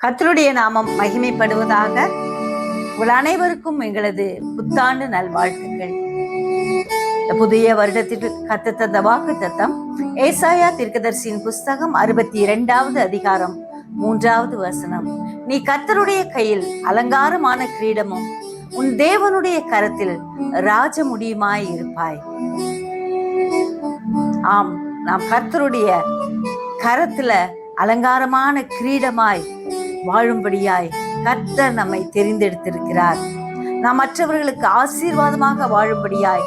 கர்த்தருடைய நாமம் மகிமைப்படுவதாக. உங்கள் அனைவருக்கும் எங்களது புத்தாண்டு நல்வாழ்த்துக்கள். புதிய வருடத்திற்கு கர்த்தர் தந்த வாக்கு தத்தம் ஏசாயா தீர்க்கதரிசியின் புஸ்தகம் 62வது அதிகாரம் 3வது வசனம். நீ கர்த்தருடைய கையில் அலங்காரமான கிரீடமும் உன் தேவனுடைய கரத்தில் ராஜ முடியுமாய் இருப்பாய். ஆம், நாம் கர்த்தருடைய கரத்துல அலங்காரமான கிரீடமாய் வாழும்படியாய் கர்த்தர் நம்மை தெரிந்தெடுத்திருக்கிறார். நாம் மற்றவர்களுக்கு ஆசீர்வாதமாக வாழும்படியாய்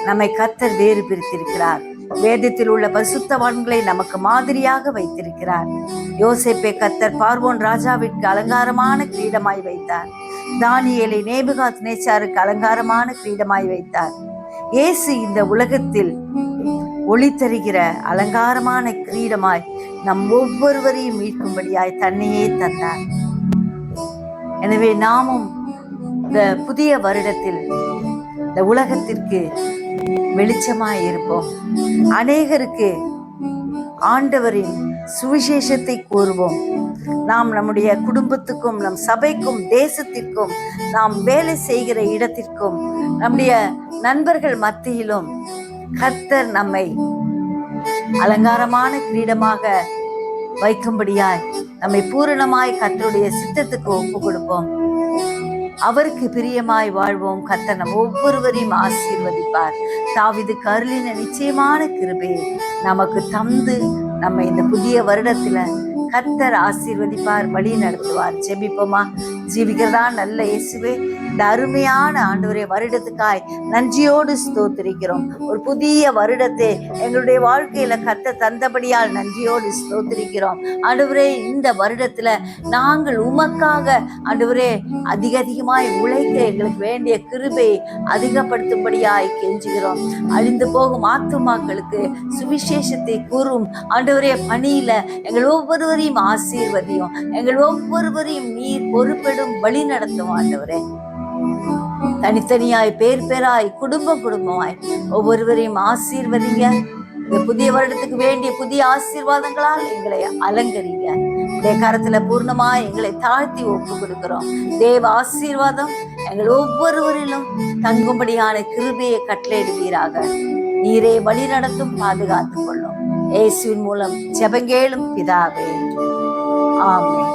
நம்மை கர்த்தர் வேறு பிரித்திருக்கிறார். வேதத்தில் உள்ள பரிசுத்தவான்களை நமக்கு மாதிரியாக வைத்திருக்கிறார். யோசேப்பை கர்த்தர் பார்வோன் ராஜாவிற்கு அலங்காரமான கிரீடமாய் வைத்தார். தானியேலை நேபுகாத் நேச்சாருக்கு அலங்காரமான கிரீடமாய் வைத்தார். இயேசு இந்த உலகத்தில் ஒளி தருகிற அலங்காரமான கிரீடமாய் நம் ஒவ்வொருவரையும் மீட்கும்படியாய் தன்னையே தந்தார். எனவே நாமும் இந்த புதிய வருடத்தில் இந்த உலகத்திற்கு வெளிச்சமாய் இருப்போம். அநேகருக்கு ஆண்டவரின் சுவிசேஷத்தை கூறுவோம். நாம் நம்முடைய குடும்பத்துக்கும் நம் சபைக்கும் தேசத்திற்கும் நாம் வேலை செய்கிற இடத்திற்கும் நம்முடைய நண்பர்கள் மத்தியிலும் கர்த்தர் நம்மை அலங்காரமான கிரீடமாக வைக்கும்படியாய் நம்மை பூரணமாய் கர்த்தருடைய சித்தத்துக்கு ஒப்பு கொடுப்போம். அவருக்கு பிரியமாய் வாழ்வோம். கர்த்தர் நம் ஒவ்வொருவரையும் ஆசீர்வதிப்பார். தாவீதுக்கு அருளின நிச்சயமான கிருபையை நமக்கு தந்து நம்ம இந்த புதிய வருடத்துல கர்த்தர் ஆசீர்வதிப்பார், வழி நடத்துவார். ஜெபிப்போமா? ஜீவிக்கிறதா நல்ல இயேசுவே, இந்த அருமையான ஆண்டவரே வருடத்துக்காய் நன்றியோடு ஸ்தோத்திரிக்கிறோம். ஒரு புதிய வருடத்தை எங்களுடைய வாழ்க்கையில கர்த்தர் தந்தபடியால் நன்றியோடு ஸ்தோத்திரிக்கிறோம். ஆண்டவரே, இந்த வருடத்துல நாங்கள் உமக்காக ஆண்டவரே அதிகமாய் உழைக்க எங்களுக்கு வேண்டிய கிருபையை அதிகப்படுத்தும்படியாய் கெஞ்சுகிறோம். அழிந்து போகும் ஆத்துமாக்களுக்கு சுவிசேஷத்தை கூறும் ஆண்டவரே பணியில எங்கள் ஒவ்வொருவரையும் ஆசீர்வதியும். எங்கள் ஒவ்வொருவரையும் நீர் பொறுப்பெடும் வழி நடத்தும் ஆண்டவரே. தனித்தனியாய் பேராய் குடும்பமாய் ஒவ்வொருவரையும் ஆசீர்வதிங்க. இந்த புதிய வருடத்துக்கு வேண்டிய புதிய ஆசீர்வாதங்களால் எங்களை அலங்கரிங்க. இந்த கரத்துல பூர்ணமாய் எங்களை தாழ்த்தி ஒப்பு கொடுக்கிறோம். தேவ ஆசீர்வாதம் எங்கள் ஒவ்வொருவரிலும் தங்கும்படியான கிருபையை கட்டளையிடுவீராக. நீரே வழி நடத்தும், பாதுகாத்துக் கொள்ளும். இயேசுவின் மூலம் ஜெபங்கேளும் பிதாவே, ஆமென்.